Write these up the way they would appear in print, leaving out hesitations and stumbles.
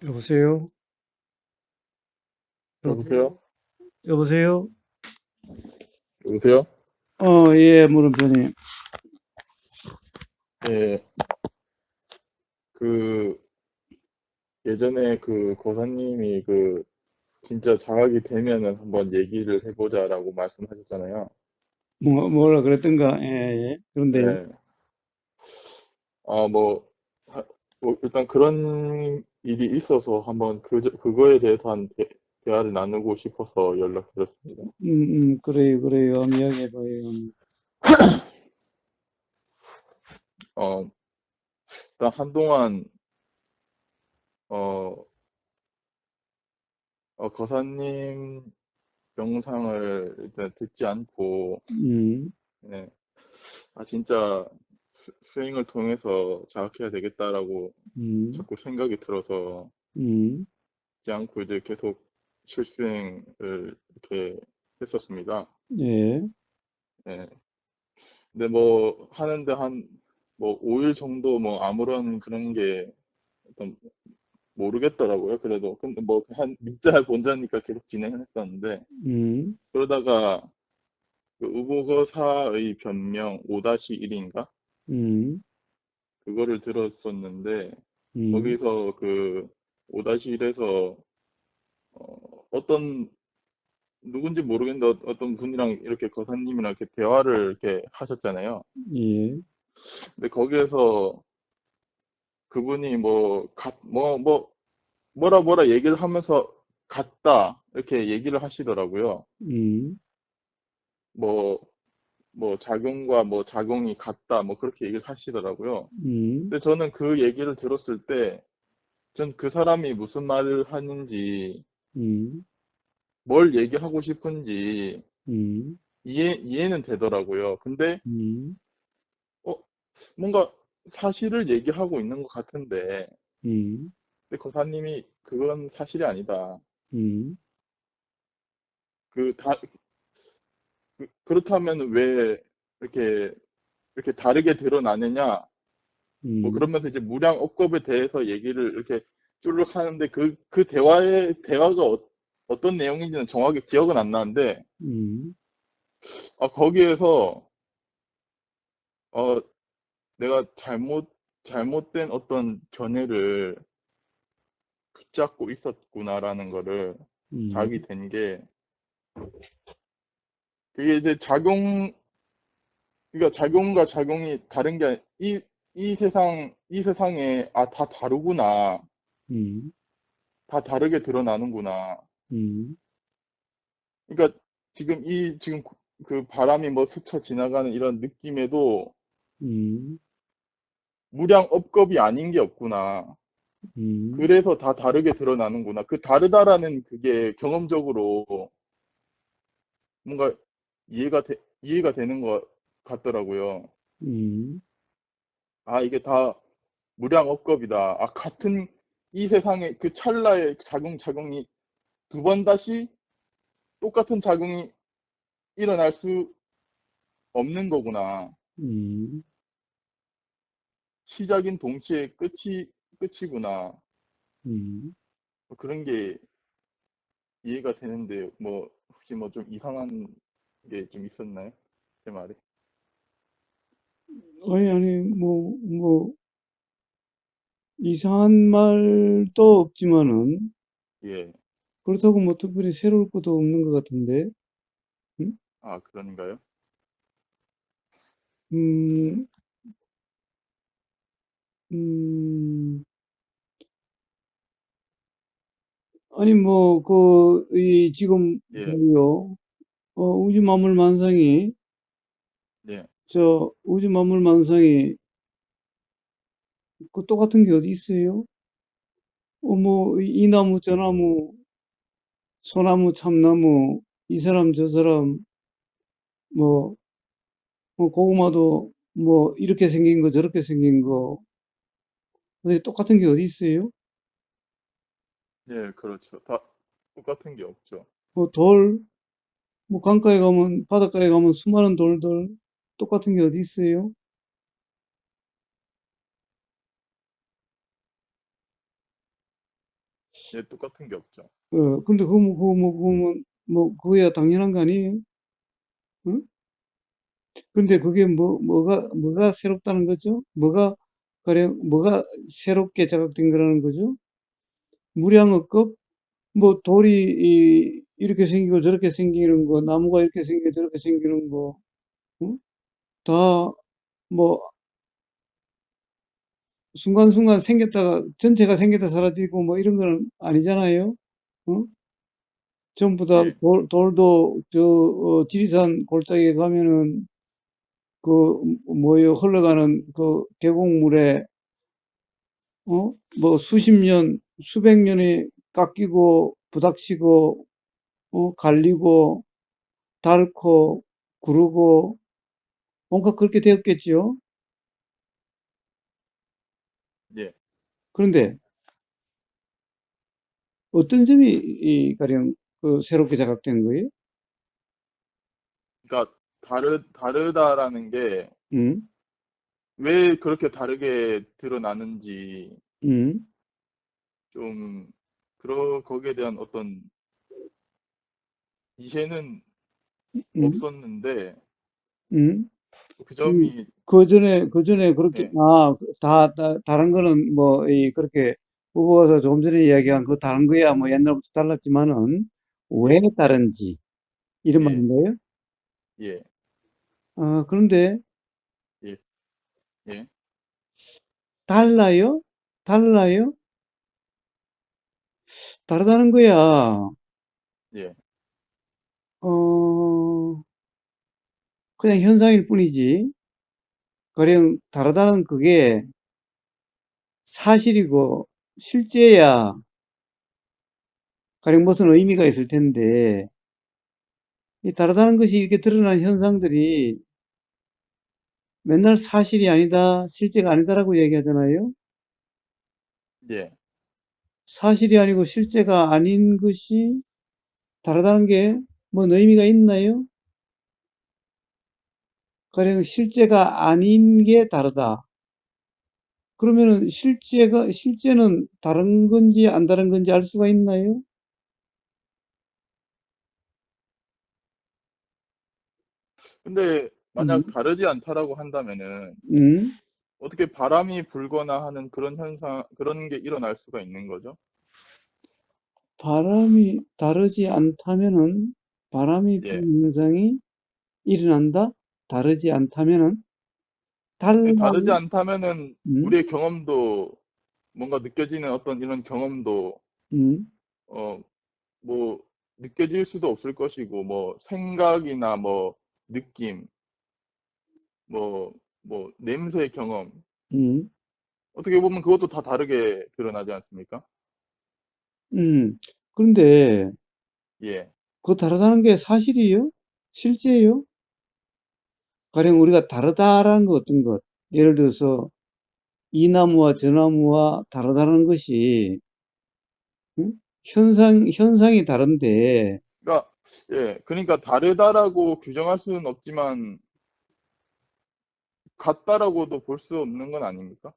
여보세요? 여, 여보세요? 여보세요? 여보세요? 예, 물음표님. 예, 그, 예전에 그 고사님이 진짜 장학이 되면은 한번 얘기를 해보자라고 말씀하셨잖아요. 뭐라 그랬던가? 예, 예. 그런데요. 예, 아, 뭐, 일단 그런 일이 있어서 한번 그거에 대해서 대화를 나누고 싶어서 연락드렸습니다. 그래요, 그래요. 한번 이야기해봐요. 어, 일단 한동안, 어, 거사님 영상을 일단 듣지 않고, 음, 예, 진짜 수행을 통해서 자각해야 되겠다라고 음, 자꾸 생각이 들어서 음, 하지 않고 이제 계속 실수행을 이렇게 했었습니다. 예, 예. 근데 뭐 하는데 뭐 5일 정도 뭐 아무런 그런 게 어떤 모르겠더라고요. 그래도 근데 뭐 한 믿자 본자니까 계속 진행을 했었는데 음, 그러다가 그 우보거사의 변명 5-1인가 음, 그거를 들었었는데 음, 거기서 그 5-1에서 어떤 누군지 모르겠는데 어떤 분이랑 이렇게 거사님이랑 이렇게 대화를 이렇게 하셨잖아요. 예, 근데 거기에서 그분이 뭐라 얘기를 하면서 같다 이렇게 얘기를 하시더라고요. 음, 뭐 뭐 작용과 뭐 작용이 같다 뭐 그렇게 얘기를 하시더라고요. 음, 근데 저는 그 얘기를 들었을 때 전 그 사람이 무슨 말을 하는지 음, 뭘 얘기하고 싶은지 음, 이해는 되더라고요. 근데 음, 어, 뭔가 사실을 얘기하고 있는 것 같은데, 음, 근데 거사님이 그건 사실이 아니다. 음, 그, 다, 그렇다면 왜 이렇게, 이렇게 다르게 드러나느냐? 뭐 음, 그러면서 이제 무량 억겁에 대해서 얘기를 이렇게 쭈르륵 하는데 그 대화가 어떤 내용인지는 정확히 기억은 안 나는데, 음, 거기에서, 어, 내가 잘못된 어떤 견해를 붙잡고 있었구나라는 거를 음, 자각이 된 게, 그게 이제 그러니까 작용과 작용이 다른 게, 이 세상에, 다 다르구나. 음, 다 다르게 드러나는구나. 음, 그러니까 지금 그 바람이 뭐 스쳐 지나가는 이런 느낌에도 음, 무량 업겁이 아닌 게 없구나. 음, 그래서 다 다르게 드러나는구나. 그 다르다라는 그게 경험적으로 뭔가 이해가 되는 것 같더라고요. 음, 이게 다 무량업겁이다. 같은 이 세상에 그 찰나의 작용이 두 번 다시 똑같은 작용이 일어날 수 없는 거구나. 음. 시작인 동시에 끝이구나. 음. 뭐 그런 게 이해가 되는데, 뭐, 혹시 뭐 좀 이상한 게 좀 있었나요? 제 말이? 아니, 이상한 말도 없지만은, 예. 그렇다고 뭐 특별히 새로울 것도 없는 것 같은데, 음, 그런가요? 음, 음, 아니, 지금, 예. 뭐요, 우주 만물 만상이, 예. 우주 만물 만상이, 그 똑같은 게 어디 있어요? 이 나무, 저 나무, 소나무, 참나무, 이 사람, 저 사람, 뭐, 고구마도, 이렇게 생긴 거, 저렇게 생긴 거, 근데 똑같은 게 어디 있어요? 예, 그렇죠. 다 똑같은 게 없죠. 돌, 강가에 가면, 바닷가에 가면 수많은 돌들, 똑같은 게 어디 있어요? 예, 똑같은 게 없죠. 근데 그거야 당연한 거 아니에요? 응? 근데 그게 뭐가 새롭다는 거죠? 뭐가 새롭게 자각된 거라는 거죠? 무량억급? 뭐 돌이 이렇게 생기고 저렇게 생기는 거, 나무가 이렇게 생기고 저렇게 생기는 거, 응? 다 뭐 순간순간 생겼다가 전체가 생겼다 사라지고 뭐 이런 건 아니잖아요. 어? 전부 다 예, 돌도 지리산 골짜기에 가면은 그 뭐요 흘러가는 그 계곡물에 뭐 수십 년, 수백 년이 깎이고 부닥치고 갈리고 닳고 구르고 뭔가 그렇게 되었겠지요. 예. 그런데 어떤 점이 가령 그 새롭게 자각된 거예요? 그러니까 다르다라는 게 음, 왜 그렇게 다르게 드러나는지 음, 좀 거기에 대한 어떤 이해는 음, 없었는데 음. 그 점이 그 전에 그렇게, 예, 다른 거는 뭐, 그렇게, 후보가 조금 전에 이야기한 그 다른 거야, 뭐, 옛날부터 달랐지만은, 왜 예, 다른지, 이런 예, 말인가요? 예, 그런데, 예, 예, 달라요? 달라요? 다르다는 거야. 예. 어, 그냥 현상일 뿐이지. 가령 다르다는 그게 사실이고, 실제야, 가령 무슨 의미가 있을 텐데, 이 다르다는 것이 이렇게 드러난 현상들이 맨날 사실이 아니다, 실제가 아니다라고 얘기하잖아요. 예. 사실이 아니고 실제가 아닌 것이 다르다는 게 뭔 의미가 있나요? 가령 실제가 아닌 게 다르다. 그러면은 실제는 다른 건지 안 다른 건지 알 수가 있나요? 근데 음, 만약 다르지 않다라고 한다면은 음. 어떻게 바람이 불거나 하는 그런 현상, 그런 게 일어날 수가 있는 거죠? 바람이 다르지 않다면은 바람이 예. 부는 현상이 일어난다? 다르지 않다면은 달라, 다르지 않다면은 음, 우리의 경험도 뭔가 느껴지는 어떤 이런 경험도 음, 어, 뭐 느껴질 수도 없을 것이고 뭐 생각이나 뭐 느낌, 뭐 냄새 경험 음, 어떻게 보면 그것도 다 다르게 드러나지 않습니까? 음. 그런데 예. 그 다르다는 게 사실이요? 실제요? 가령 우리가 다르다라는 거 어떤 것, 예를 들어서 이 나무와 저 나무와 다르다는 것이 응? 현상이 다른데 그러니까 다르다라고 규정할 수는 없지만 같다라고도 볼 수 없는 건 아닙니까?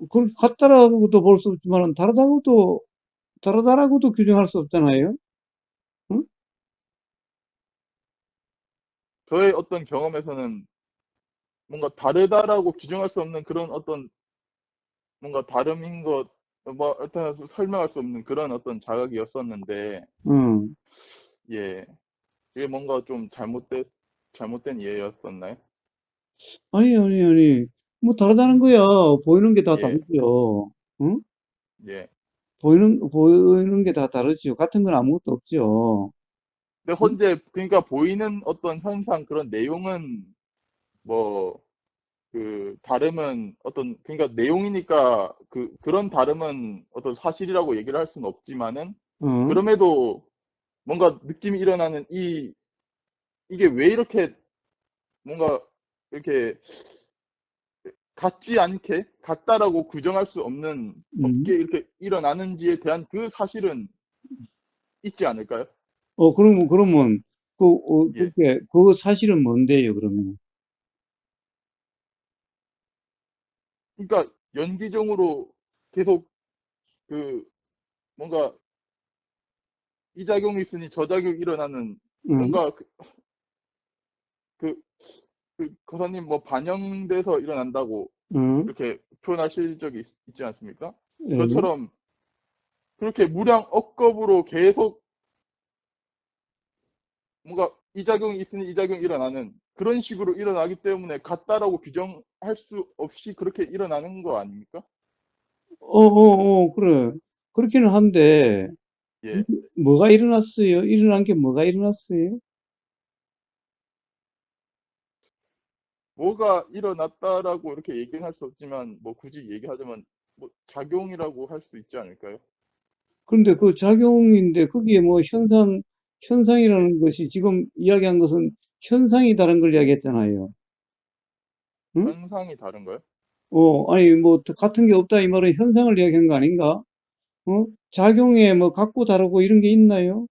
그렇게 같다라고도 볼 수 없지만 다르다라고도 규정할 수 없잖아요. 응? 저의 어떤 경험에서는 뭔가 다르다라고 규정할 수 없는 그런 어떤 뭔가 다름인 것, 뭐, 일단 설명할 수 없는 그런 어떤 자각이었었는데, 응. 예, 그게 뭔가 좀 잘못된 이해였었나요? 아니. 뭐 다르다는 거야. 보이는 게 다 예, 다르죠. 응? 예. 보이는 게 다 다르죠. 같은 건 아무것도 없죠. 근데 응? 그러니까 보이는 어떤 현상, 그런 내용은 뭐, 다름은 그러니까 내용이니까 그런 다름은 어떤 사실이라고 얘기를 할 수는 없지만은, 어? 그럼에도 뭔가 느낌이 일어나는 이게 왜 이렇게 뭔가 이렇게 같지 않게 같다라고 규정할 수 없는 음. 없게 이렇게 일어나는지에 대한 그 사실은 있지 않을까요? 그러면, 예. 그 사실은 뭔데요, 그러면? 그러니까 연기적으로 계속 그 뭔가 이 작용이 있으니 저 작용이 일어나는 응, 뭔가 그, 그 거사님 뭐 반영돼서 일어난다고 응, 이렇게 표현하실 적이 있지 않습니까? 예. 그것처럼 그렇게 무량 억겁으로 계속 뭔가 이 작용이 있으니 이 작용이 일어나는 그런 식으로 일어나기 때문에 같다라고 규정할 수 없이 그렇게 일어나는 거 아닙니까? 그래. 그렇기는 한데, 예. 뭐가 일어났어요? 일어난 게 뭐가 일어났어요? 뭐가 일어났다라고 이렇게 얘기는 할 수 없지만 뭐 굳이 얘기하자면 뭐 작용이라고 할 수 있지 않을까요? 그런데 그 작용인데 거기에 뭐 예. 현상이라는 것이 지금 이야기한 것은 현상이 다른 걸 이야기했잖아요. 응? 현상이 다른가요? 아니, 뭐, 같은 게 없다 이 말은 현상을 이야기한 거 아닌가? 작용에 뭐, 같고 다르고 이런 게 있나요?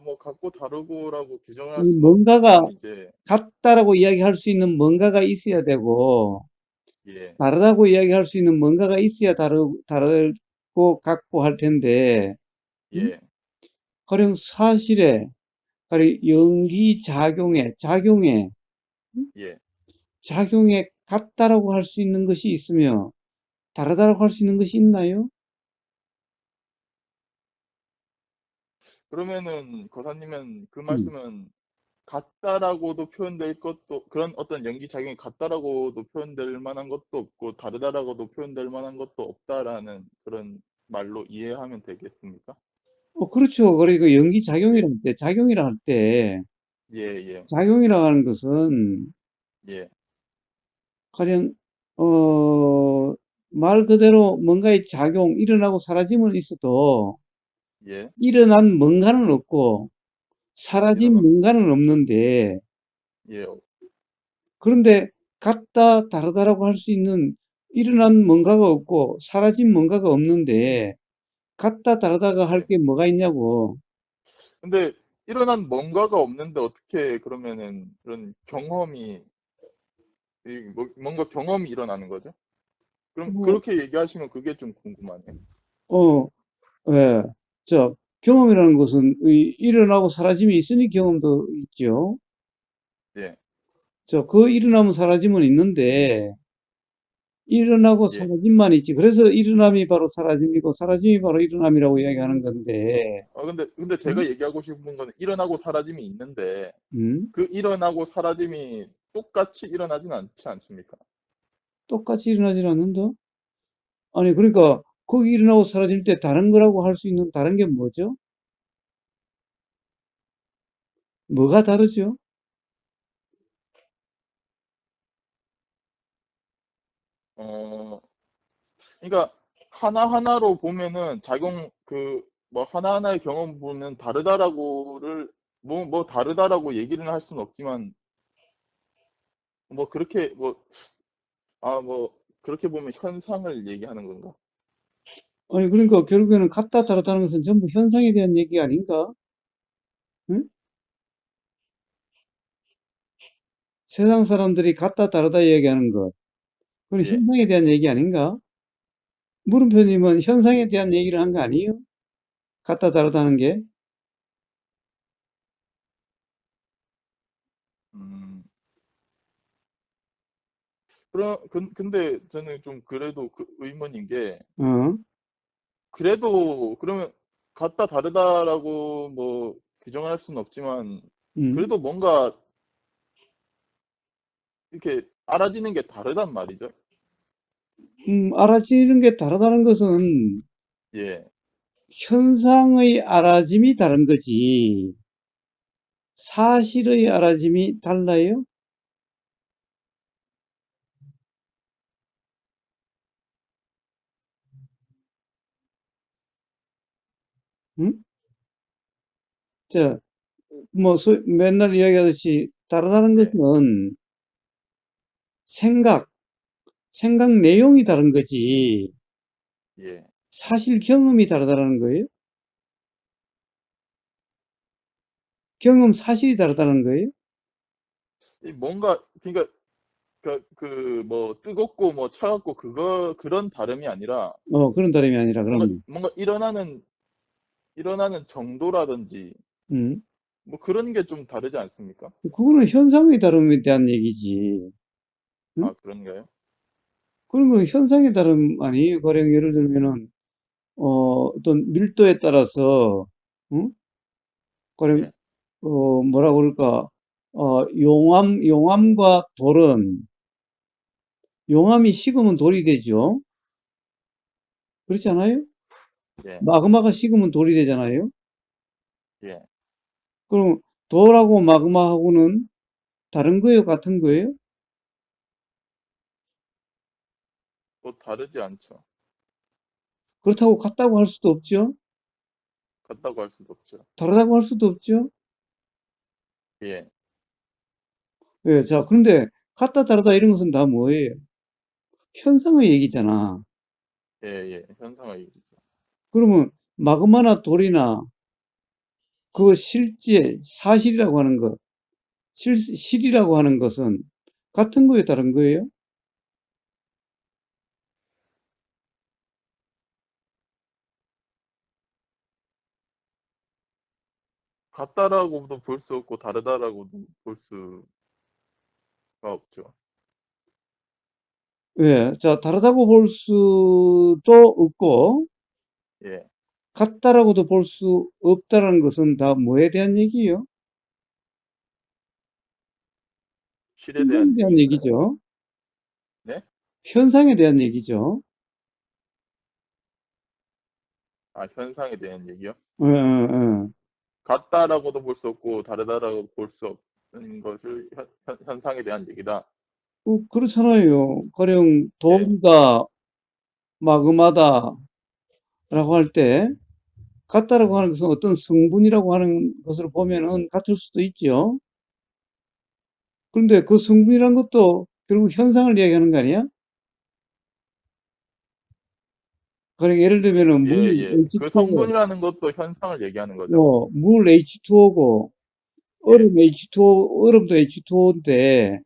뭐 같고 다르고라고 규정을 할 이 수는 뭔가가 없지만 이제 같다라고 이야기할 수 있는 뭔가가 있어야 되고, 예, 다르다고 이야기할 수 있는 뭔가가 있어야 다르고 같고 할 텐데, 응? 예, 가령 사실에, 가령 작용에, 응? 예. 작용에 같다라고 할 수 있는 것이 있으며, 다르다라고 할 수 있는 것이 있나요? 그러면은 거사님은 그 음. 말씀은 같다라고도 표현될 것도 그런 어떤 연기작용이 같다라고도 표현될 만한 것도 없고 다르다라고도 표현될 만한 것도 없다라는 그런 말로 이해하면 되겠습니까? 그렇죠. 그리고 예, 작용이라 할 때, 예, 예, 작용이라 하는 것은, 예, 가령, 말 그대로 뭔가의 일어나고 사라짐은 있어도, 예, 일어난 뭔가는 없고, 사라진 일어난 뭔가는 없는데, 예, 그런데 같다, 다르다라고 할 수 있는 일어난 뭔가가 없고, 사라진 뭔가가 없는데, 같다, 다르다가 할 예. 게 뭐가 있냐고. 근데 일어난 뭔가가 없는데 어떻게 그러면은 그런 경험이 뭔가 경험이 일어나는 거죠? 그럼 뭐, 그렇게 얘기하시면 그게 좀 궁금하네요. 어, 예. 경험이라는 것은 일어나고 사라짐이 있으니 경험도 있죠. 예, 그 일어나면 사라짐은 있는데, 일어나고 예. 사라짐만 있지. 그래서 일어남이 바로 사라짐이고, 사라짐이 바로 일어남이라고 이야기하는 건데, 근데 음? 제가 얘기하고 싶은 거는 일어나고 사라짐이 있는데 음? 그 일어나고 사라짐이 똑같이 일어나진 않지 않습니까? 똑같이 일어나질 않는다? 아니, 그러니까, 거기 일어나고 사라질 때 다른 거라고 할 수 있는 다른 게 뭐죠? 뭐가 다르죠? 어, 그러니까 하나하나로 보면은 뭐 하나하나의 경험 보면 다르다라고를 뭐 다르다라고 얘기는 할 수는 없지만 뭐 그렇게 뭐 그렇게 보면 현상을 얘기하는 건가? 아니, 그러니까 결국에는 같다, 다르다는 것은 전부 현상에 대한 얘기 아닌가? 응? 세상 사람들이 같다, 다르다 얘기하는 것. 그건 예. 현상에 대한 얘기 아닌가? 물음표님은 현상에 대한 얘기를 한 거 아니에요? 같다, 다르다는 게? 음. 근데 저는 좀 그래도 그 의문인 게 어? 그래도 그러면 같다 다르다라고 뭐 규정할 수는 없지만 음? 그래도 뭔가 이렇게 알아지는 게 다르단 말이죠. 알아지는 게 다르다는 것은 예. 현상의 알아짐이 다른 거지. 사실의 알아짐이 달라요? 음? 자, 맨날 이야기하듯이 다르다는 예. 것은 생각, 생각 내용이 다른 거지. 예. 사실 경험이 다르다는 거예요? 경험 사실이 다르다는 거예요? 뭔가 그러니까 뭐, 뜨겁고, 뭐, 차갑고, 그런 다름이 아니라, 그런 다름이 아니라, 그러면. 뭔가 일어나는 정도라든지, 음, 뭐, 그런 게 좀 다르지 않습니까? 그거는 현상의 다름에 대한 얘기지. 응? 아, 그런가요? 그런 건 현상의 다름 아니에요. 가령 예를 들면은, 어떤 밀도에 따라서, 응? 가령, 예, 뭐라 그럴까, 용암과 돌은, 용암이 식으면 돌이 되죠. 그렇지 않아요? 예, 마그마가 식으면 돌이 되잖아요. 예. 그럼 돌하고 마그마하고는 다른 거예요? 같은 거예요? 뭐, 다르지 않죠. 그렇다고 같다고 할 수도 없죠. 같다고 할 수도 없죠. 다르다고 할 수도 없죠. 예, 예, 자, 그런데 같다, 다르다 이런 것은 다 뭐예요? 현상의 얘기잖아. 예, 예. 현상의 얘기죠. 그러면 마그마나 돌이나 그 실제 사실이라고 하는 것, 실이라고 하는 것은 같은 거에 다른 거예요? 같다라고도 볼 수 없고, 다르다라고도 볼 수가 없죠. 예, 자, 다르다고 볼 수도 없고, 예, 같다라고도 볼 수 없다라는 것은 다 뭐에 대한 얘기예요? 실에 현상에 대한 대한 얘기인가요? 얘기죠. 네? 현상에 대한 얘기죠. 아, 현상에 대한 얘기요? 어, 어, 어. 같다라고도 볼 수 없고, 다르다라고 볼 수 없는 것을 현상에 대한 얘기다. 그렇잖아요. 가령 예, 돌이다, 마그마다라고 할 때, 같다라고 하는 것은 어떤 성분이라고 하는 것을 보면은 같을 수도 있죠. 그런데 그 성분이란 것도 결국 현상을 이야기하는 거 아니야? 가령 예를 들면은 예, 물 예. 그 H2O, 성분이라는 것도 현상을 얘기하는 거죠. 물 H2O고, 예, 얼음 H2O, 얼음도 H2O인데,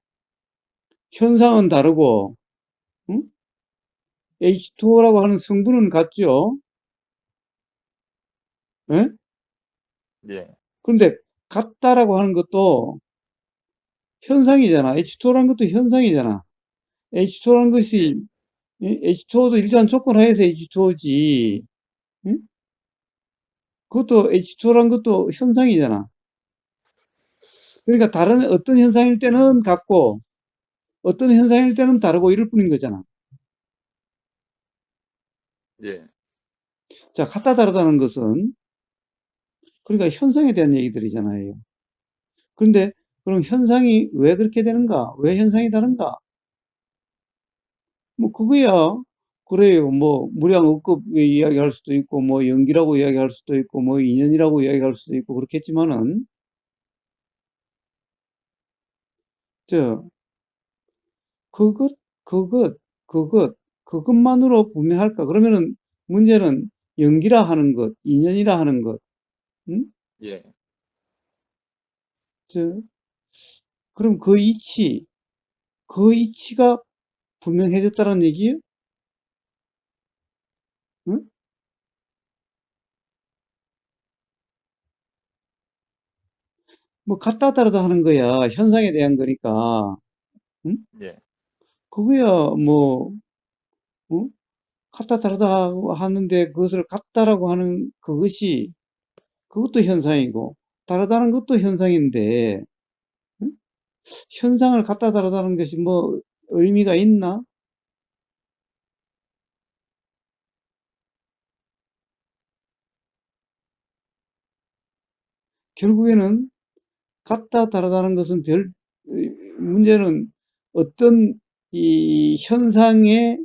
현상은 다르고, H2O라고 하는 성분은 같죠? 예? 예, 그런데 같다라고 하는 것도 현상이잖아. H2O라는 것도 현상이잖아. H2O라는 예, 것이, H2O도 일정한 조건 하에서 H2O지. 그것도 H2O라는 것도 현상이잖아. 그러니까 다른 어떤 현상일 때는 같고, 어떤 현상일 때는 다르고 이럴 뿐인 거잖아. 예, 자, 같다 다르다는 것은, 그러니까 현상에 대한 얘기들이잖아요. 그런데, 그럼 현상이 왜 그렇게 되는가? 왜 현상이 다른가? 뭐, 그거야, 그래요. 뭐, 무량억급 이야기할 수도 있고, 뭐, 연기라고 이야기할 수도 있고, 뭐, 인연이라고 이야기할 수도 있고, 그렇겠지만은, 저, 그것, 그것, 그것만으로 분명할까? 그러면은 문제는 연기라 하는 것, 인연이라 하는 것, 응? 예. 저, 그럼 그 이치가 분명해졌다는 얘기예요? 응? 뭐 같다 다르다 하는 거야. 현상에 대한 거니까. 응? 예. 그거야 뭐 어? 같다 다르다 하는데 그것을 같다라고 하는 그것도 현상이고 다르다는 것도 현상인데 응? 현상을 같다 다르다는 것이 뭐 의미가 있나? 결국에는 같다 다르다는 것은 문제는 어떤 이 현상에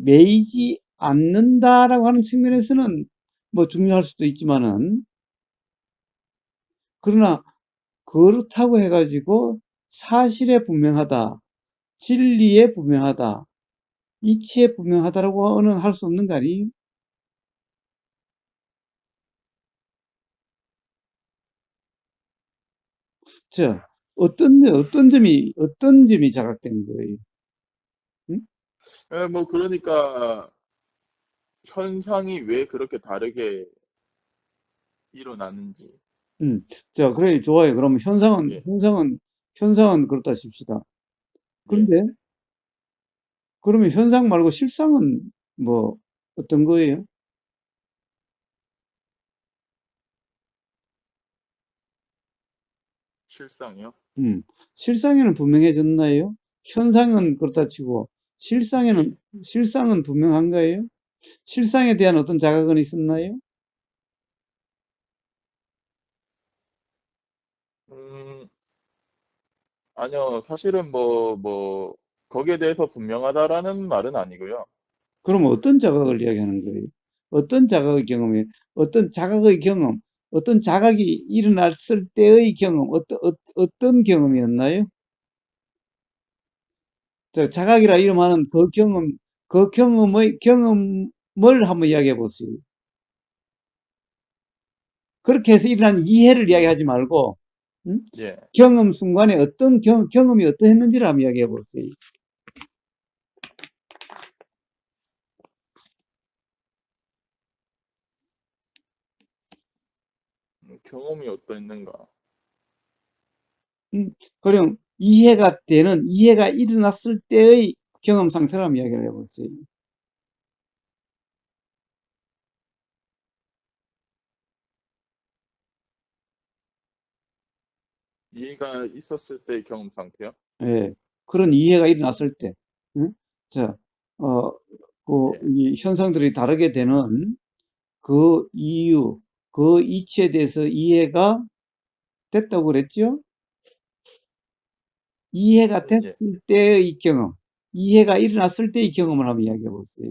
매이지 않는다라고 하는 측면에서는 뭐 중요할 수도 있지만은 그러나 그렇다고 해가지고 사실에 분명하다, 진리에 분명하다, 이치에 분명하다라고는 할 수 없는 거 아니에요? 자, 어떤 점이 자각된 거예요? 응? 예, 뭐 그러니까 현상이 왜 그렇게 다르게 일어나는지. 음. 자, 그래, 좋아요. 그러면 예, 현상은 그렇다 칩시다. 예. 그런데, 그러면 현상 말고 실상은 뭐, 어떤 거예요? 실상이요? 음. 실상에는 분명해졌나요? 현상은 그렇다 치고, 예. 실상은 분명한가요? 실상에 대한 어떤 자각은 있었나요? 음, 아니요. 사실은 거기에 대해서 분명하다라는 말은 아니고요. 그럼 어떤 자각을 이야기하는 거예요? 어떤 자각의 경험이, 어떤 자각의 경험, 어떤 자각이 일어났을 때의 경험, 어떤 경험이었나요? 자, 자각이라 이름하는 경험을 한번 이야기해 보세요. 그렇게 해서 일어난 이해를 이야기하지 말고, 음? 예. 경험 순간에 경험이 어떠했는지를 한번 이야기해 보세요. 경험이 어떠했는가? 음, 그럼 이해가 일어났을 때의 경험 상태를 한번 이야기를 해보세요. 이해가 있었을 때의 경험 상태요? 예, 그런 이해가 일어났을 때, 응? 자, 어, 예. 이 현상들이 다르게 되는 그 이유, 그 이치에 대해서 이해가 됐다고 그랬죠? 이해가 예. 됐을 때의 경험, 이해가 일어났을 때의 경험을 한번 이야기해 보세요.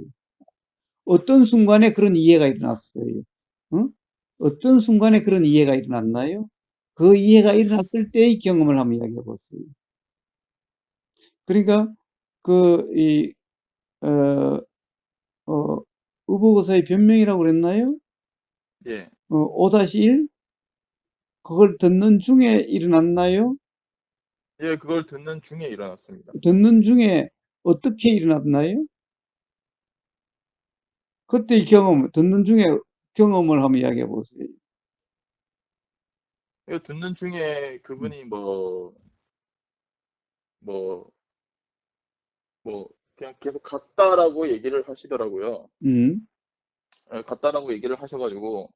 어떤 순간에 그런 이해가 일어났어요? 응? 어떤 순간에 그런 이해가 일어났나요? 그 이해가 일어났을 때의 경험을 한번 이야기해 보세요. 그러니까, 그, 어, 의보고사의 변명이라고 그랬나요? 예. 5-1? 그걸 듣는 중에 일어났나요? 예, 그걸 듣는 중에 일어났습니다. 듣는 중에 어떻게 일어났나요? 그때의 듣는 중에 경험을 한번 이야기해 보세요. 예, 듣는 중에 그분이 뭐, 그냥 계속 같다라고 얘기를 하시더라고요. 음, 예, 같다라고 얘기를 하셔가지고,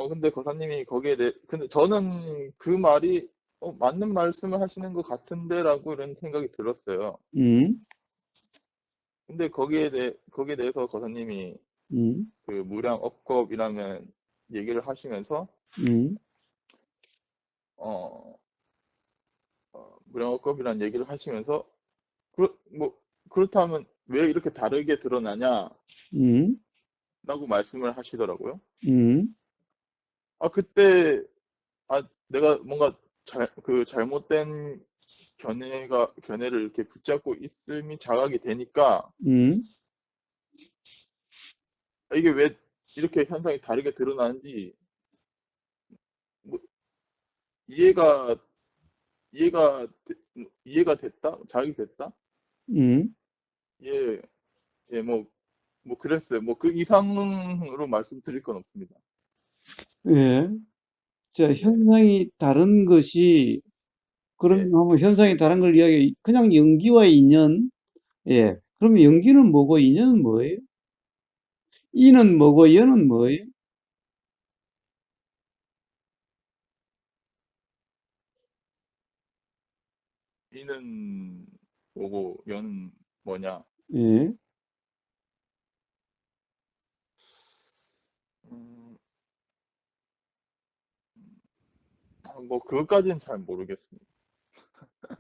근데 거사님이 근데 저는 그 말이, 맞는 말씀을 하시는 것 같은데라고 이런 생각이 들었어요. 음, 근데 거기에 대해서 거사님이 음, 그 무량업겁이라는 얘기를 하시면서, 음, 어, 무량업겁이라는 얘기를 하시면서, 그렇다면 왜 이렇게 다르게 드러나냐라고 음, 말씀을 하시더라고요. 음, 그때, 내가 뭔가 잘못된 견해를 이렇게 붙잡고 있음이 자각이 되니까, 음, 이게 왜 이렇게 현상이 다르게 드러나는지, 뭐, 이해가, 이해가 됐다? 자각이 됐다? 음, 예, 예, 그랬어요. 뭐, 그 이상으로 말씀드릴 건 없습니다. 예. 자, 예, 현상이 다른 것이, 그러면 예. 한번 현상이 다른 걸 그냥 연기와의 인연? 예. 그러면 연기는 뭐고 인연은 뭐예요? 이는 뭐고 연은 뭐예요? 이는 뭐고, 연 뭐냐? 예. 음, 그것까지는 잘 모르겠습니다.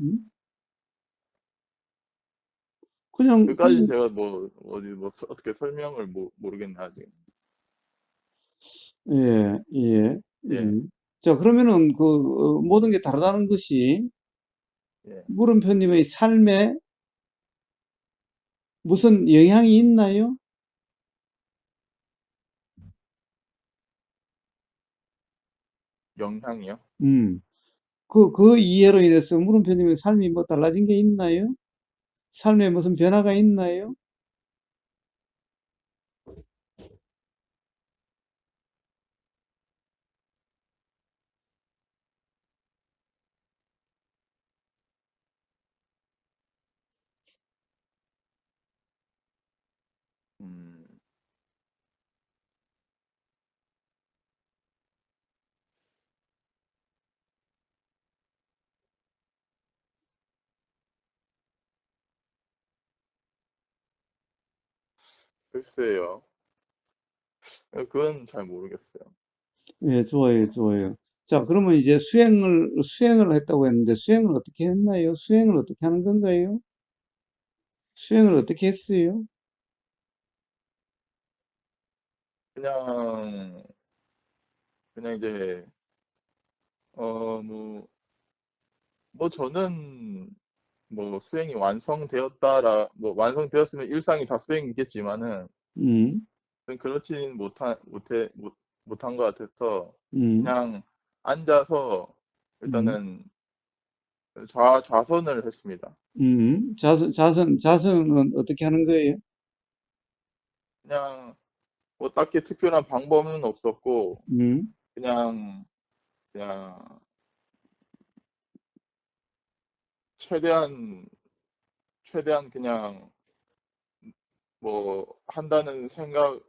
음? 그냥, 그까지 제가 어떻게 설명을 모르겠네, 아직. 예, 예, 예. 예, 자, 그러면은 모든 게 다르다는 것이 예. 물음표님의 삶에 무슨 영향이 있나요? 영향이요? 음. 그 이해로 인해서 물음표님의 삶이 뭐 달라진 게 있나요? 삶에 무슨 변화가 있나요? 음, 글쎄요. 그건 잘 모르겠어요. 예, 좋아요, 좋아요. 자, 그러면 이제 수행을 했다고 했는데, 수행을 어떻게 했나요? 수행을 어떻게 하는 건가요? 수행을 어떻게 했어요? 그냥, 그냥 이제, 뭐, 뭐 저는 뭐 수행이 뭐 완성되었으면 일상이 다 수행이겠지만은, 음, 그렇진 못한 것 같아서, 음, 그냥 앉아서 음, 일단은 좌선을 했습니다. 자선은 어떻게 하는 거예요? 그냥 뭐 딱히 특별한 방법은 없었고, 음, 그냥, 그냥 최대한, 최대한 그냥 뭐 한다는 생각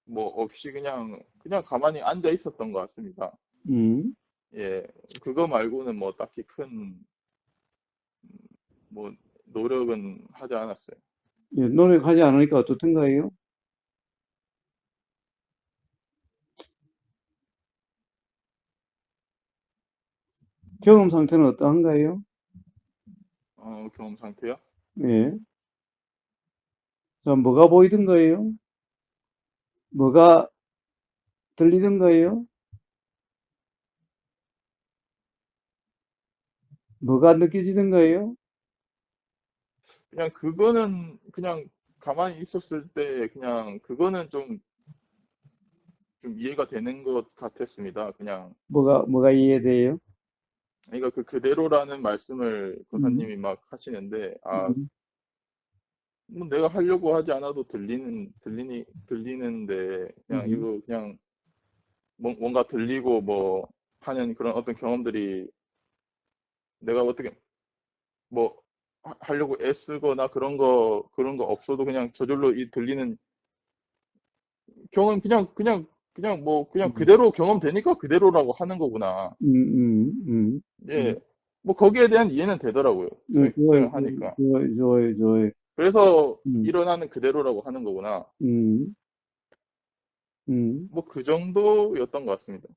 뭐 없이 그냥 가만히 앉아 있었던 것 같습니다. 음, 예, 그거 말고는 뭐 딱히 큰 뭐 노력은 하지 않았어요. 예, 노력하지 않으니까 어떻든가요? 경험 상태는 어떠한가요? 경험 상태요? 예. 자, 뭐가 보이던 거예요? 뭐가 들리던 거예요? 뭐가 느껴지던 거예요? 그냥 그거는 그냥 가만히 있었을 때 그냥 그거는 좀 이해가 되는 것 같았습니다. 그냥 뭐가 이해돼요? 그러니까 그 그대로라는 말씀을 음, 교사님이 막 하시는데 음, 뭐 내가 하려고 하지 않아도 들리는데 그냥 음, 이거 그냥 뭔가 들리고 뭐 하는 그런 어떤 경험들이 내가 어떻게 뭐 하려고 애쓰거나 그런 거 없어도 그냥 저절로 이 들리는 경험 그냥 음, 그대로 경험되니까 그대로라고 하는 거구나. 음, 예. 뭐 거기에 대한 이해는 되더라고요. 좋아요, 수행하니까. 좋아요, 좋아요, 좋아요. 그래서 음, 일어나는 그대로라고 하는 거구나. 음, 음, 뭐 그 정도였던 것 같습니다.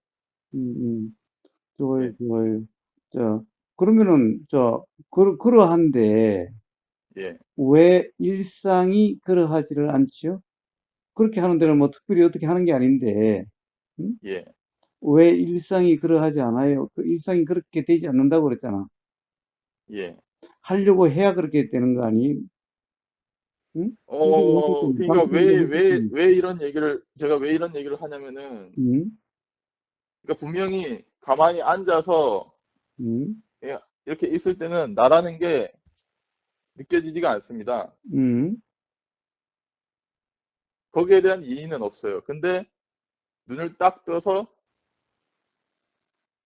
좋아요, 예. 좋아요. 자, 그러면은, 그러한데, 예. 왜 일상이 그러하지를 않지요? 그렇게 하는 데는 뭐 특별히 어떻게 하는 게 아닌데, 음? 예. 왜 일상이 그러하지 않아요? 그 일상이 그렇게 되지 않는다고 그랬잖아. 예. 하려고 해야 그렇게 되는 거 아니? 응? 이거 했었잖아. 그러니까 장치가 했었잖아. 제가 왜 이런 얘기를 하냐면은, 응? 그러니까 분명히 가만히 앉아서 응? 예, 이렇게 있을 때는 나라는 게 느껴지지가 않습니다. 응? 거기에 대한 이의는 없어요. 근데 눈을 딱 떠서,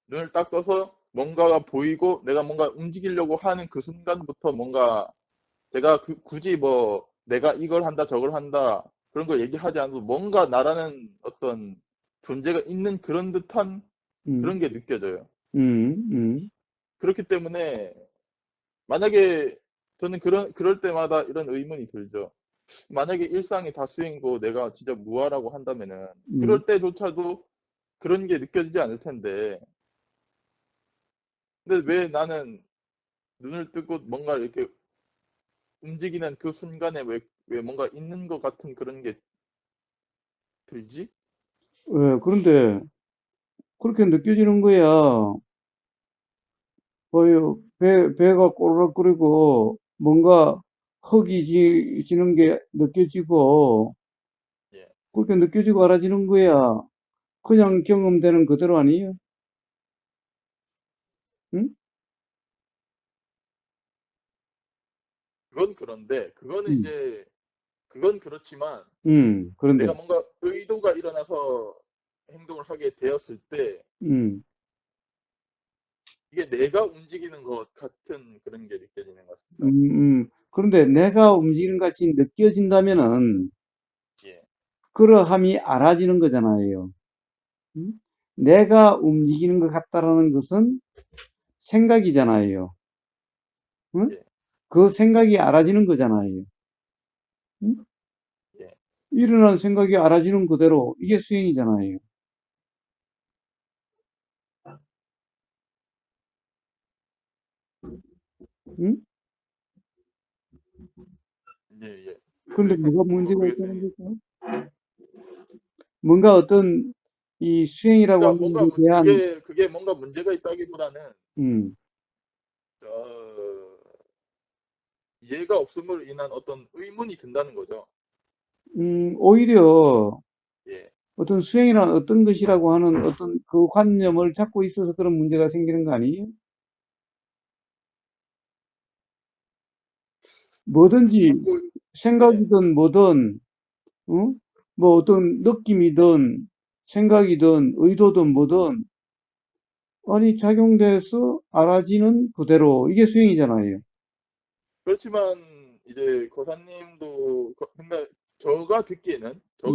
눈을 딱 떠서 뭔가가 보이고 내가 뭔가 움직이려고 하는 그 순간부터 뭔가 제가 굳이 뭐 내가 이걸 한다 저걸 한다 그런 걸 얘기하지 않아도 뭔가 나라는 어떤 존재가 있는 그런 듯한 응? 그런 게 느껴져요. 응? 응? 그렇기 때문에 만약에 저는 그럴 때마다 이런 의문이 들죠. 만약에 일상이 다 수행이고 내가 진짜 무아라고 한다면은 응? 그럴 때조차도 그런 게 느껴지지 않을 텐데 근데 왜 나는 눈을 뜨고 뭔가 이렇게 움직이는 그 순간에 왜 뭔가 있는 것 같은 그런 게 들지? 그런데 그렇게 느껴지는 거야. 뭐요? 배가 꼬르륵거리고 뭔가 지는 게 느껴지고 예. 그렇게 느껴지고 알아지는 거야. 그냥 경험되는 그대로 아니에요? 응? 그건 그런데, 응, 그건 그렇지만, 내가 그런데, 뭔가 의도가 일어나서 행동을 하게 되었을 때, 음, 이게 내가 움직이는 것 같은 그런 게 느껴지는 것 같습니다. 그런데 내가 움직이는 것 같이 느껴진다면은, 예, 그러함이 알아지는 거잖아요. 응? 내가 움직이는 것 같다라는 것은 생각이잖아요. 응? 예, 그 생각이 알아지는 거잖아요. 응? 예. 일어난 생각이 알아지는 그대로 이게 수행이잖아요. 응? 예, 예. 그런데 뭐가 뭐, 문제가 그게 있다는 선생님. 거죠? 뭔가 어떤 이 수행이라고 그러니까 하는 것에 대한 그게 뭔가 문제가 있다기보다는, 음, 어, 이해가 없음으로 인한 어떤 의문이 든다는 거죠. 오히려 예. 어떤 수행이란 어떤 것이라고 하는 어떤 그 관념을 잡고 있어서 그런 문제가 생기는 거 아니에요? 뭐든지 자꾸, 예. 생각이든 뭐든, 어? 뭐 어떤 느낌이든 생각이든 의도든 뭐든 아니 작용돼서 알아지는 그대로 이게 수행이잖아요. 그렇지만, 이제, 거사님도, 그러니까, 제가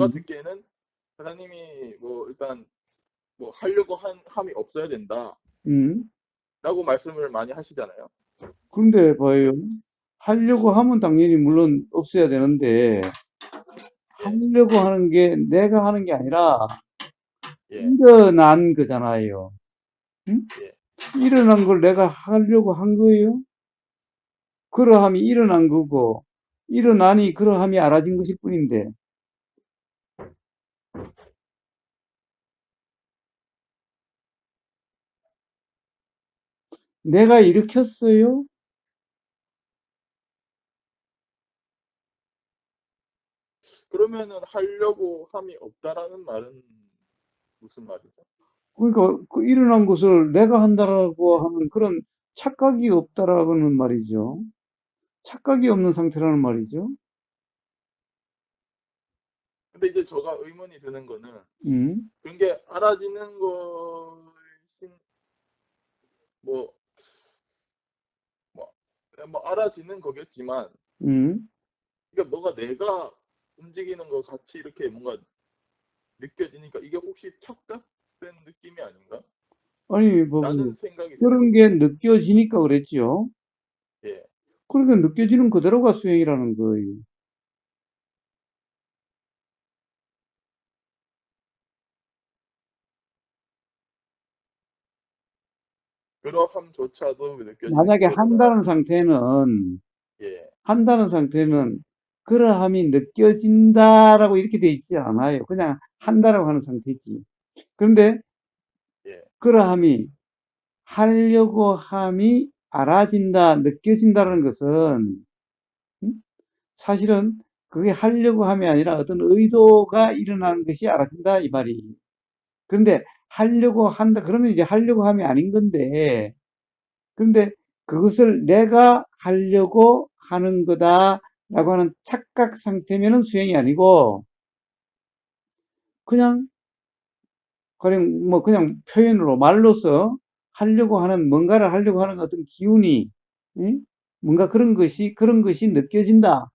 음, 듣기에는, 거사님이 뭐, 일단, 뭐, 하려고 함이 없어야 된다. 음. 라고 말씀을 많이 하시잖아요. 근데 봐요. 하려고 하면 당연히 물론 없어야 되는데 예, 하려고 하는 게 내가 하는 게 아니라 예, 일어난 거잖아요. 응? 예. 일어난 걸 내가 하려고 한 거예요. 그러함이 일어난 거고 일어나니 그러함이 알아진 것일 뿐인데 내가 일으켰어요? 그러면은 하려고 함이 없다라는 말은 무슨 말이죠? 그러니까 그 일어난 것을 내가 한다라고 하는 그런 착각이 없다라는 말이죠. 착각이 없는 상태라는 말이죠. 근데 이제 제가 의문이 드는 거는 음, 그런 게 알아지는 것인 뭐, 뭐, 뭐 알아지는 거겠지만 음. 그러니까 뭐가 내가 움직이는 것 같이 이렇게 뭔가 느껴지니까 이게 혹시 착각된 느낌이 아닌가? 아니, 뭐, 라는 생각이 그런 들거든요. 게 느껴지니까 그랬지요. 예. 그러니까 느껴지는 그대로가 수행이라는 거예요. 그러함조차도 느껴지는 만약에 그대로라. 예. 한다는 상태는 그러함이 느껴진다라고 이렇게 돼 있지 않아요. 그냥 한다라고 하는 상태지. 그런데 예. 그러함이 하려고 함이 알아진다, 느껴진다는 것은 음? 사실은 그게 하려고 함이 아니라 어떤 의도가 일어나는 것이 알아진다 이 말이. 그런데 하려고 한다 그러면 이제 하려고 함이 아닌 건데 그런데 그것을 내가 하려고 하는 거다라고 하는 착각 상태면은 수행이 아니고 그냥 그냥 표현으로 말로서 하려고 하는 뭔가를 하려고 하는 어떤 기운이 뭔가 그런 것이 느껴진다라고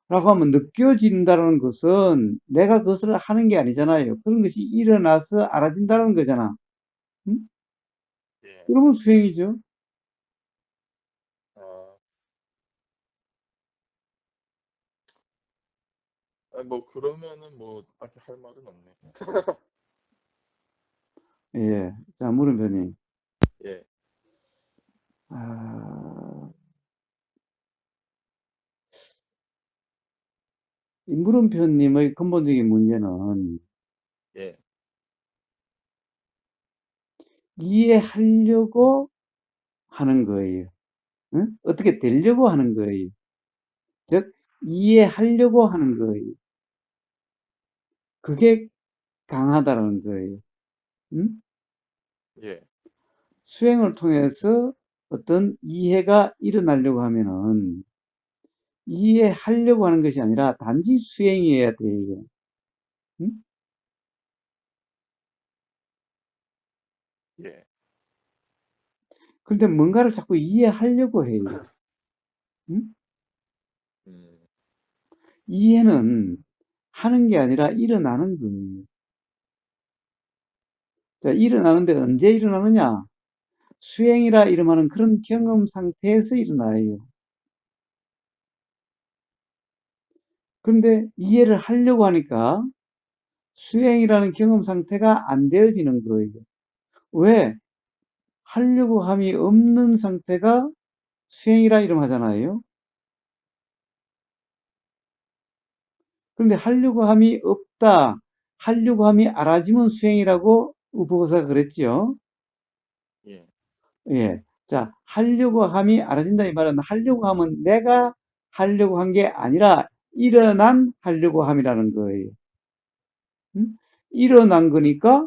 하면 느껴진다는 것은 내가 그것을 하는 게 아니잖아요. 그런 것이 일어나서 알아진다는 거잖아. 응? 예. 그러면 수행이죠. 아, 뭐 그러면은 뭐 딱히 할 말은 없네. 예. 자, 물음표님. 예. 아, 이 물음표님의 근본적인 문제는 예. 이해하려고 하는 거예요. 응? 어떻게 되려고 하는 거예요. 즉, 이해하려고 하는 거예요. 그게 강하다는 거예요. 응? 예. 수행을 통해서 어떤 이해가 일어나려고 하면은 이해하려고 하는 것이 아니라 단지 수행이어야 돼요. 응? 예, 근데 뭔가를 자꾸 이해하려고 해요. 응? 음, 이해는 하는 게 아니라 일어나는 거예요. 자, 일어나는데 언제 일어나느냐? 수행이라 이름하는 그런 경험 상태에서 일어나요. 그런데 이해를 하려고 하니까 수행이라는 경험 상태가 안 되어지는 거예요. 왜? 하려고 함이 없는 상태가 수행이라 이름하잖아요. 그런데 하려고 함이 없다. 하려고 함이 알아지면 수행이라고 우보사가 그랬죠. 예, 예. 자, 하려고 함이 알아진다 이 말은 하려고 함은 내가 하려고 한 게 아니라 일어난 하려고 함이라는 거예요. 응? 일어난 거니까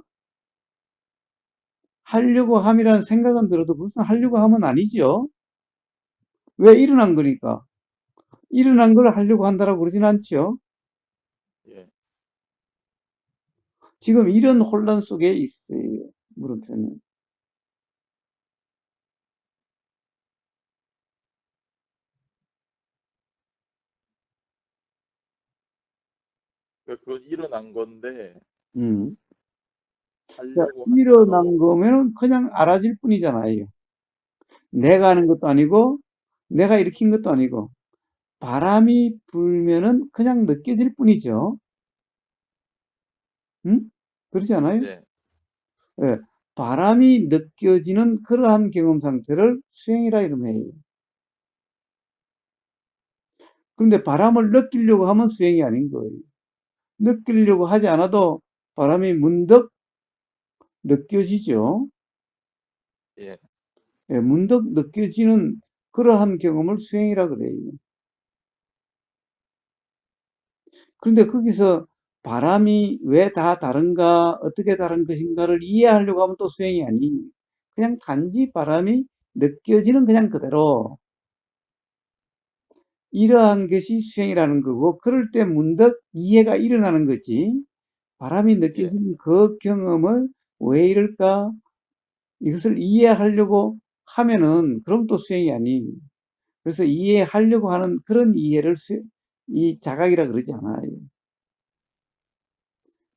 하려고 함이라는 생각은 들어도 그것은 하려고 함은 아니죠. 왜 일어난 거니까. 일어난 걸 하려고 한다라고 그러진 않죠. 예. 지금 이런 혼란 속에 있어요. 물음표는. 그러니까 그건 일어난 건데 음. 그러니까 하려고 일어난 한다고. 거면은 그냥 알아질 뿐이잖아요. 내가 하는 예, 것도 아니고, 내가 일으킨 것도 아니고, 바람이 불면은 그냥 느껴질 뿐이죠. 응? 그렇지 않아요? 네, 예. 바람이 느껴지는 그러한 경험 상태를 수행이라 이름해요. 그런데 바람을 느끼려고 하면 수행이 아닌 거예요. 느끼려고 하지 않아도 바람이 문득 느껴지죠. 예. 예, 문득 느껴지는 그러한 경험을 수행이라 그래요. 그런데 거기서 바람이 왜 다 다른가, 어떻게 다른 것인가를 이해하려고 하면 또 수행이 아니. 그냥 단지 바람이 느껴지는 그냥 그대로 이러한 것이 수행이라는 거고, 그럴 때 문득 이해가 일어나는 거지. 바람이 예. 느껴지는 그 경험을 왜 이럴까? 이것을 이해하려고 하면은, 그럼 또 수행이 아니. 그래서 이해하려고 하는 그런 이해를 이 자각이라 그러지 않아요.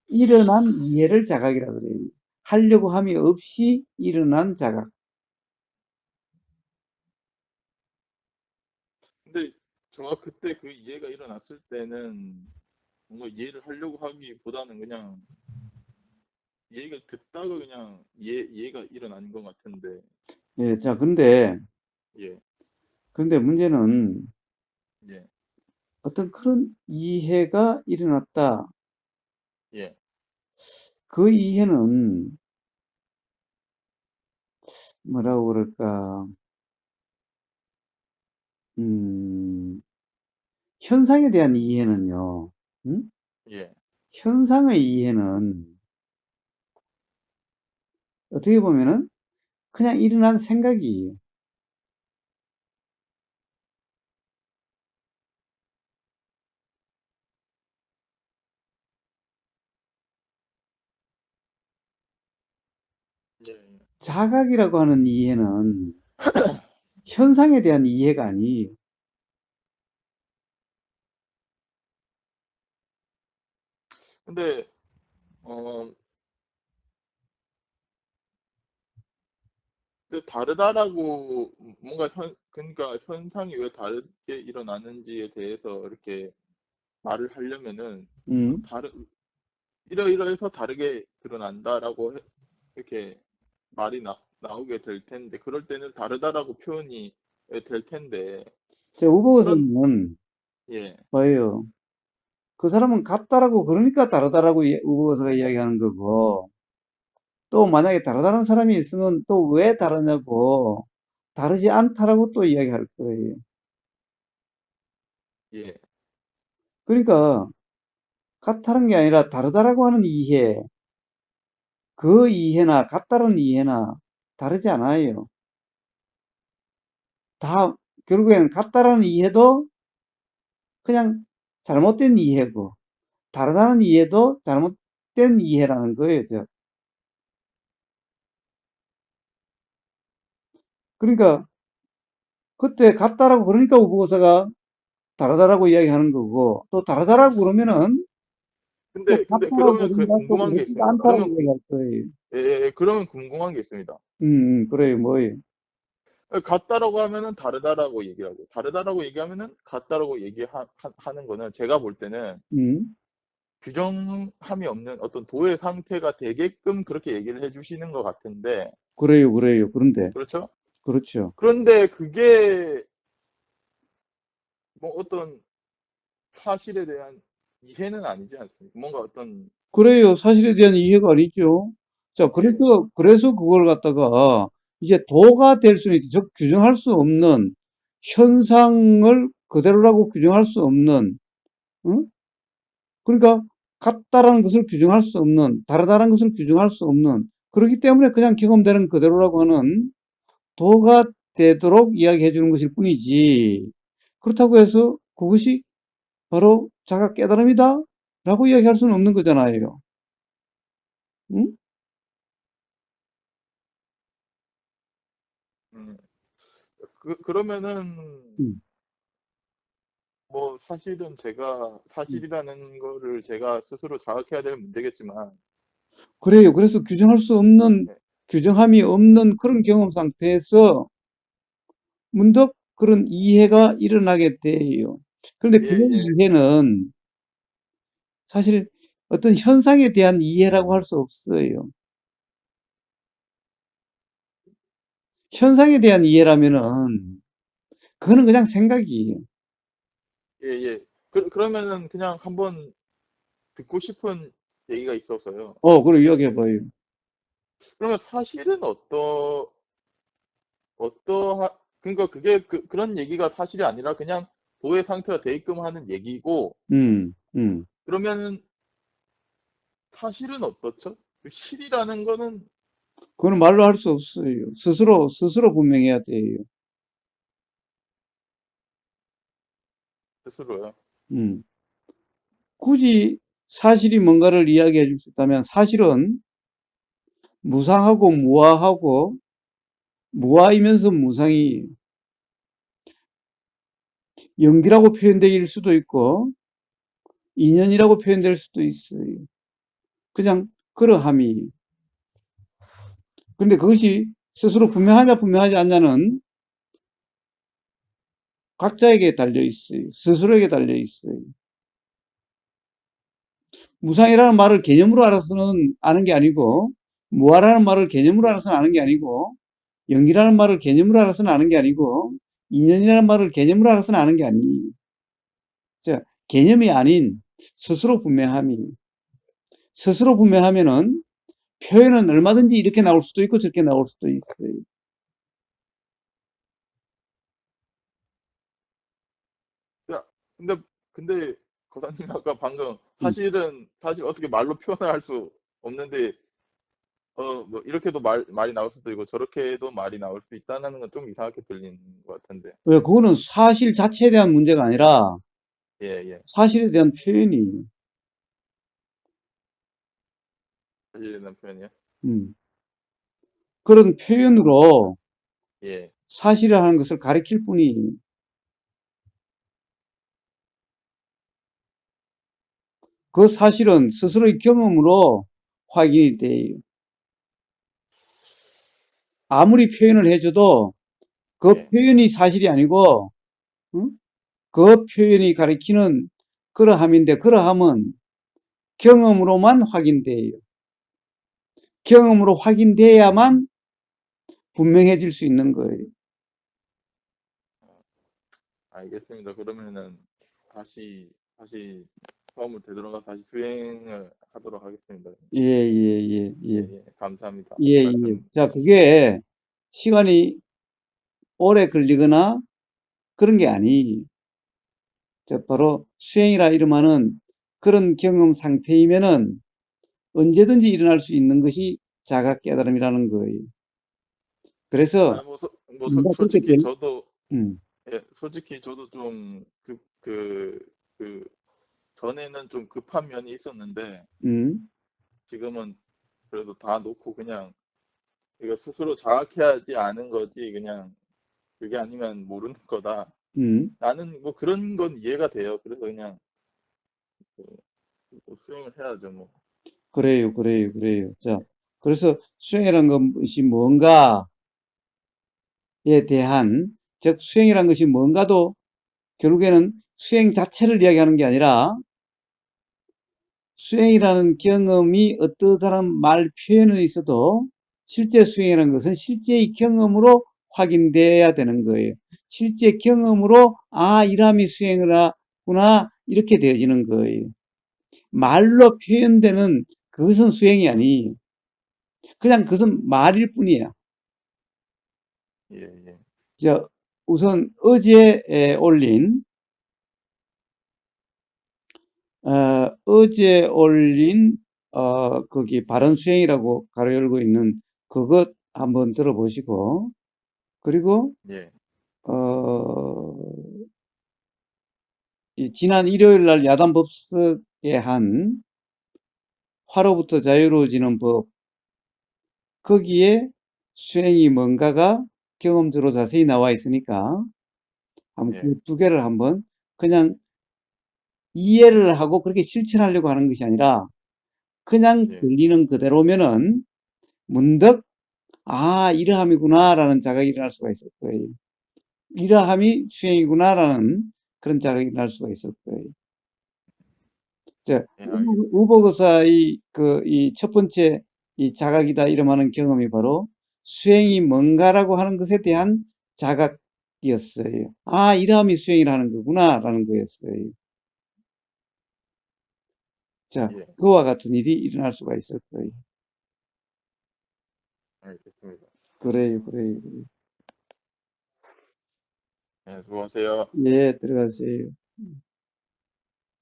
일어난 이해를 자각이라 그래요. 하려고 함이 없이 일어난 자각. 근데 제가 그때 그 이해가 일어났을 때는 뭔가 이해를 하려고 하기보다는 그냥 이해가 듣다가 그냥 이해가 일어난 것 같은데. 예, 자, 예, 근데 문제는 예, 어떤 그런 이해가 일어났다. 예, 그 이해는 뭐라고 그럴까? 음, 현상에 대한 이해는요. 음? 예. 현상의 이해는 어떻게 보면은 그냥 일어난 생각이에요. 예, 예. 자각이라고 하는 이해는 현상에 대한 이해가 아니에요. 근데 어 근데 다르다라고 뭔가 그러니까 현상이 왜 다르게 일어나는지에 대해서 이렇게 말을 하려면은 음. 다르 이러이러해서 다르게 드러난다라고 이렇게 말이 나오게 될 텐데 그럴 때는 다르다라고 표현이 될 텐데 저 그런. 우보에서는 예, 뭐예요? 그 사람은 같다라고 그러니까 다르다라고 우보에서가 이야기하는 거고, 또 만약에 다르다는 사람이 있으면 또 왜 다르냐고, 다르지 않다라고 또 이야기할 거예요. 예, 그러니까 같다는 게 아니라 다르다라고 하는 이해, 그 이해나 같다는 이해나 다르지 않아요. 다 결국에는 같다라는 이해도 그냥 잘못된 이해고 다르다는 이해도 잘못된 이해라는 거예요. 그러니까 그때 같다라고 그러니까 우보사가 다르다라고 이야기하는 거고 또 다르다라고 그러면은 또 근데 같다라고 그러면 그러니까 또 궁금한 게 그렇지가 있습니다. 않다라고 이야기할 거예요. 예, 예, 그러면 궁금한 게 있습니다. 그래요, 뭐예요? 같다라고 하면은 다르다라고 얘기하고, 다르다라고 얘기하면은 같다라고 하는 거는 제가 볼 때는 음, 규정함이 없는 어떤 도의 상태가 되게끔 그렇게 얘기를 해주시는 것 같은데, 그래요, 그래요. 그런데, 그렇죠? 그렇죠. 그런데 그게 뭐 어떤 사실에 대한 이해는 아니지 않습니까? 뭔가 어떤, 그래요. 사실에 대한 이해가 아니죠. 자, 예, 그래서 그걸 갖다가 이제 도가 될 수는 있지. 즉, 규정할 수 없는 현상을 그대로라고 규정할 수 없는, 응? 그러니까 같다라는 것을 규정할 수 없는, 다르다라는 것을 규정할 수 없는, 그렇기 때문에 그냥 경험되는 그대로라고 하는 도가 되도록 이야기해 주는 것일 뿐이지. 그렇다고 해서 그것이 바로 자가 깨달음이다? 라고 이야기할 수는 없는 거잖아요. 응? 음, 그러면은 응. 뭐 사실은 제가 사실이라는 거를 제가 스스로 자각해야 될 문제겠지만, 그래요. 그래서 규정할 수 없는, 예, 규정함이 없는 그런 경험 상태에서 문득 그런 이해가 일어나게 돼요. 그런데 예, 그런 예, 이해는 사실 어떤 현상에 대한 이해라고 할 수 없어요. 현상에 대한 이해라면은 그거는 그냥 생각이에요. 예, 예. 그러면은 그냥 한번 듣고 싶은 얘기가 있어서요. 그리고 이야기해봐요. 그러면 사실은 그러니까 그게 그런 얘기가 사실이 아니라 그냥 도의 상태가 되게끔 하는 얘기고, 음, 음. 그러면은 사실은 어떻죠? 그 실이라는 거는 그거는 말로 할 수 없어요. 스스로 분명해야 돼요. 스스로요. 음. 굳이 사실이 뭔가를 이야기해 줄 수 있다면 사실은 무상하고 무아하고 무아이면서 무상이 연기라고 표현될 수도 있고 인연이라고 표현될 수도 있어요. 그냥 그러함이. 근데 그것이 스스로 분명하냐 분명하지 않냐는 각자에게 달려 있어요. 스스로에게 달려 있어요. 무상이라는 말을 개념으로 알아서는 아는 게 아니고 무아라는 말을 개념으로 알아서는 아는 게 아니고 연기라는 말을 개념으로 알아서는 아는 게 아니고 인연이라는 말을 개념으로 알아서는 아는 게 아니. 자, 개념이 아닌 스스로 분명함이. 스스로 분명하면은 표현은 얼마든지 이렇게 나올 수도 있고 저렇게 나올 수도 있어요. 야, 근데 거사님 아까 방금 음. 사실 어떻게 말로 표현을 할 수 없는데 뭐 이렇게도 말이 나올 수도 있고 저렇게도 말이 나올 수 있다는 건 좀 이상하게 들리는 것 같은데. 왜 그거는 사실 자체에 대한 문제가 아니라 예, 예. 사실에 대한 표현이 사실이라는 표현이요. 음, 그런 표현으로 예. 사실이라는 것을 가리킬 뿐이 그 사실은 스스로의 경험으로 확인이 돼요. 아무리 표현을 해줘도 그 예. 표현이 사실이 아니고 응? 그 표현이 가리키는 그러함인데 그러함은 경험으로만 확인돼요. 경험으로 확인돼야만 분명해질 수 있는 거예요. 알겠습니다. 그러면은 다시 처음으로 되돌아가 다시 수행을 하도록 하겠습니다. 예, 예, 예, 예, 예. 예. 감사합니다. 예, 예. 말씀 자, 해주셔서. 그게 시간이 오래 걸리거나 그런 게 아니. 저 바로 수행이라 이름하는 그런 경험 상태이면은 언제든지 일어날 수 있는 것이 자각 깨달음이라는 거예요. 그래서 아, 뭔가 그렇게 솔직히 될, 저도, 음, 예, 솔직히 저도 좀, 그, 전에는 좀 급한 면이 있었는데, 음, 지금은 그래도 다 놓고 그냥, 이거 스스로 자각해야지 아는 거지, 그냥, 그게 아니면 모르는 거다. 음. 나는 뭐 그런 건 이해가 돼요. 그래서 그냥, 그, 뭐 수행을 해야죠, 뭐. 그래요, 그래요, 그래요. 자, 그래서 수행이란 것이 뭔가에 대한, 즉, 수행이란 것이 뭔가도 결국에는 수행 자체를 이야기하는 게 아니라 수행이라는 경험이 어떠다는 말 표현은 있어도 실제 수행이라는 것은 실제의 경험으로 확인돼야 되는 거예요. 실제 경험으로 아, 이람이 수행을 하구나 이렇게 되어지는 거예요. 말로 표현되는 그것은 수행이 아니에요. 그냥 그것은 말일 뿐이야. 예, 예, 저 우선 어제 올린 어제 올린 거기 바른 수행이라고 가로 열고 있는 그것 한번 들어보시고 그리고 예, 어, 지난 일요일 날 야단 법석에 한 화로부터 자유로워지는 법 거기에 수행이 뭔가가 경험적으로 자세히 나와 있으니까 한번 예, 그두 개를 한번 그냥 이해를 하고 그렇게 실천하려고 하는 것이 아니라 그냥 예, 들리는 그대로면은 문득 아 이러함이구나라는 자각이 일어날 수가 있을 거예요. 이러함이 수행이구나라는 그런 자각이 일어날 수가 있을 거예요. 자, 예, 알겠습니다. 우보거사의 이 첫 번째 이 자각이다 이름하는 경험이 바로 수행이 뭔가라고 하는 것에 대한 자각이었어요. 아, 이러함이 수행이라는 거구나라는 거였어요. 자, 예, 그와 같은 일이 일어날 수가 있을 거예요. 알겠습니다. 그래요, 그래요. 그래요. 예, 수고하세요. 예, 들어가세요.